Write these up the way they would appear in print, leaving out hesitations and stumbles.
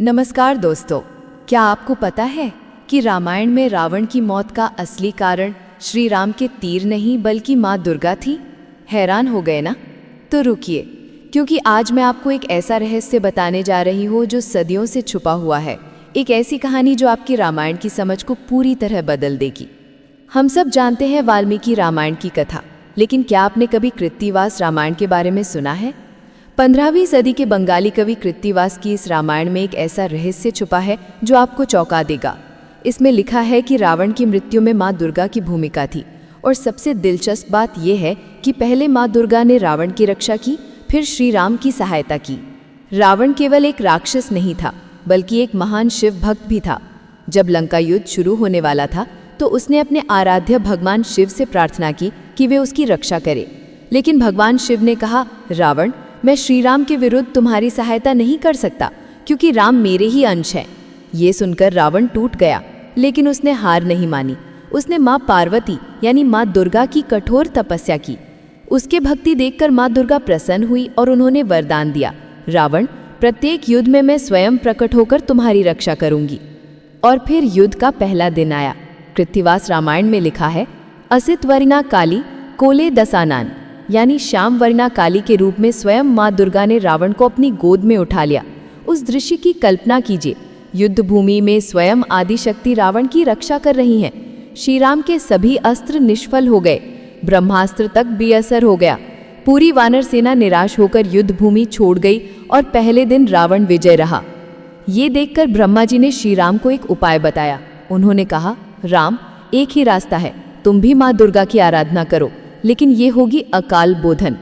नमस्कार दोस्तों, क्या आपको पता है कि रामायण में रावण की मौत का असली कारण श्री राम के तीर नहीं बल्कि माँ दुर्गा थी? हैरान हो गए ना? तो रुकिए, क्योंकि आज मैं आपको एक ऐसा रहस्य बताने जा रही हूँ जो सदियों से छुपा हुआ है। एक ऐसी कहानी जो आपकी रामायण की समझ को पूरी तरह बदल देगी। हम सब जानते हैं वाल्मीकि रामायण की कथा, लेकिन क्या आपने कभी कृत्तिवास रामायण के बारे में सुना है? 15वीं सदी के बंगाली कवि कृत्तिवास की इस रामायण में एक ऐसा रहस्य छुपा है जो आपको चौंका देगा। इसमें लिखा है कि रावण की मृत्यु में माँ दुर्गा की भूमिका थी, और सबसे दिलचस्प बात यह है कि पहले माँ दुर्गा ने रावण की रक्षा की, फिर श्री राम की सहायता की। रावण केवल एक राक्षस नहीं था, बल्कि एक महान शिव भक्त भी था। जब लंका युद्ध शुरू होने वाला था तो उसने अपने आराध्य भगवान शिव से प्रार्थना की कि वे उसकी रक्षा करें। लेकिन भगवान शिव ने कहा, रावण, मैं श्री राम के विरुद्ध तुम्हारी सहायता नहीं कर सकता, क्योंकि राम मेरे ही अंश हैं। ये सुनकर रावण टूट गया, लेकिन उसने हार नहीं मानी। उसने माँ पार्वती यानी माँ दुर्गा की कठोर तपस्या की। उसके भक्ति देखकर माँ दुर्गा प्रसन्न हुई और उन्होंने वरदान दिया, रावण, प्रत्येक युद्ध में मैं स्वयं प्रकट होकर तुम्हारी रक्षा करूंगी। और फिर युद्ध का पहला दिन आया। कृत्तिवास रामायण में लिखा है, असित वर्णा काली कोले दसानान, यानी श्याम वर्णा काली के रूप में स्वयं माँ दुर्गा ने रावण को अपनी गोद में उठा लिया। उस दृश्य की कल्पना कीजिए, युद्ध भूमि में स्वयं आदिशक्ति रावण की रक्षा कर रही हैं। श्री राम के सभी अस्त्र निष्फल हो गए, ब्रह्मास्त्र तक बेअसर हो गया। पूरी वानर सेना निराश होकर युद्ध भूमि छोड़ गई और पहले दिन रावण विजय रहा। ये देखकर ब्रह्मा जी ने श्री राम को एक उपाय बताया। उन्होंने कहा, राम, एक ही रास्ता है, तुम भी माँ दुर्गा की आराधना करो, लेकिन ये होगी अकाल बोधन।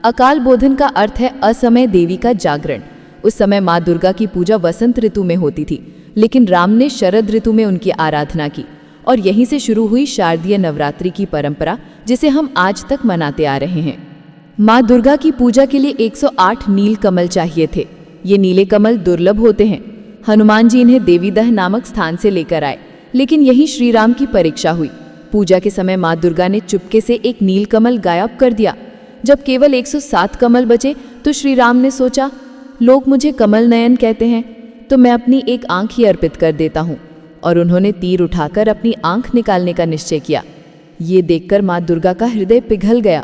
अकाल बोधन का अर्थ है असमय देवी का जागरण। उस समय माँ दुर्गा की पूजा वसंत ऋतु में होती थी, लेकिन राम ने शरद ऋतु में उनकी आराधना की, और यहीं से शुरू हुई शारदीय नवरात्रि की परंपरा, जिसे हम आज तक मनाते आ रहे हैं। माँ दुर्गा की पूजा के लिए 108 नील कमल चाहिए थे। ये नीले कमल दुर्लभ होते हैं। हनुमान जी इन्हें देवीदह नामक स्थान से लेकर आए, लेकिन यही श्री राम की परीक्षा हुई। पूजा के समय माँ दुर्गा ने चुपके से एक नील कमल गायब कर दिया। जब केवल 107 कमल बचे तो श्री राम ने सोचा, लोग मुझे कमल नयन कहते हैं, तो मैं अपनी एक आंख ही अर्पित कर देता हूँ। और उन्होंने तीर उठाकर अपनी आंख निकालने का निश्चय किया। ये देखकर माँ दुर्गा का हृदय पिघल गया।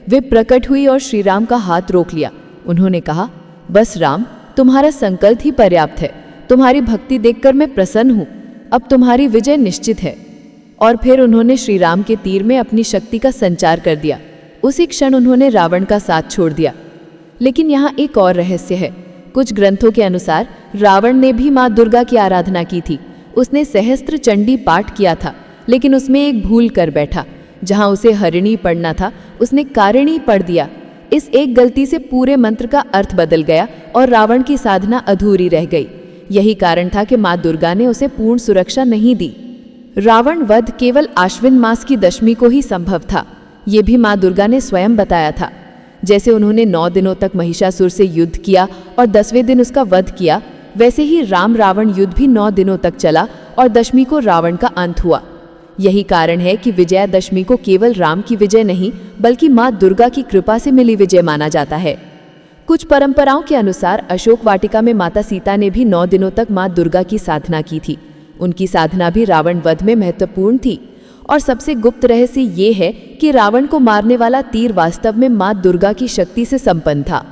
वे प्रकट हुई और श्री राम का हाथ रोक लिया। उन्होंने कहा, बस राम, तुम्हारा संकल्प ही पर्याप्त है। तुम्हारी भक्ति देखकर मैं प्रसन्न हूँ। अब तुम्हारी विजय निश्चित है। और फिर उन्होंने श्री राम के तीर में अपनी शक्ति का संचार कर दिया। उसी क्षण उन्होंने रावण का साथ छोड़ दिया। लेकिन यहाँ एक और रहस्य है। कुछ ग्रंथों के अनुसार रावण ने भी माँ दुर्गा की आराधना की थी। उसने सहस्त्र चंडी पाठ किया था, लेकिन उसमें एक भूल कर बैठा। जहाँ उसे हरिणी पढ़ना था, उसने कारिणी पढ़ दिया। इस एक गलती से पूरे मंत्र का अर्थ बदल गया और रावण की साधना अधूरी रह गई। यही कारण था कि माँ दुर्गा ने उसे पूर्ण सुरक्षा नहीं दी। रावण वध केवल आश्विन मास की दशमी को ही संभव था। ये भी माँ दुर्गा ने स्वयं बताया था। जैसे उन्होंने 9 दिनों तक महिषासुर से युद्ध किया और 10वें दिन उसका वध किया, वैसे ही राम रावण युद्ध भी 9 दिनों तक चला और दशमी को रावण का अंत हुआ। यही कारण है कि विजयादशमी को केवल राम की विजय नहीं, बल्कि माँ दुर्गा की कृपा से मिली विजय माना जाता है। कुछ परंपराओं के अनुसार अशोक वाटिका में माता सीता ने भी 9 दिनों तक माँ दुर्गा की साधना की थी। उनकी साधना भी रावण वध में महत्वपूर्ण थी। और सबसे गुप्त रहस्य ये है कि रावण को मारने वाला तीर वास्तव में माँ दुर्गा की शक्ति से संपन्न था।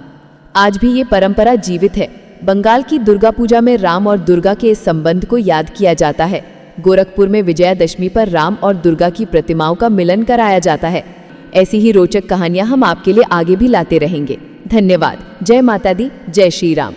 आज भी ये परंपरा जीवित है। बंगाल की दुर्गा पूजा में राम और दुर्गा के इस संबंध को याद किया जाता है। गोरखपुर में विजयादशमी पर राम और दुर्गा की प्रतिमाओं का मिलन कराया जाता है। ऐसी ही रोचक कहानियां हम आपके लिए आगे भी लाते रहेंगे। धन्यवाद। जय माता दी, जय श्री राम।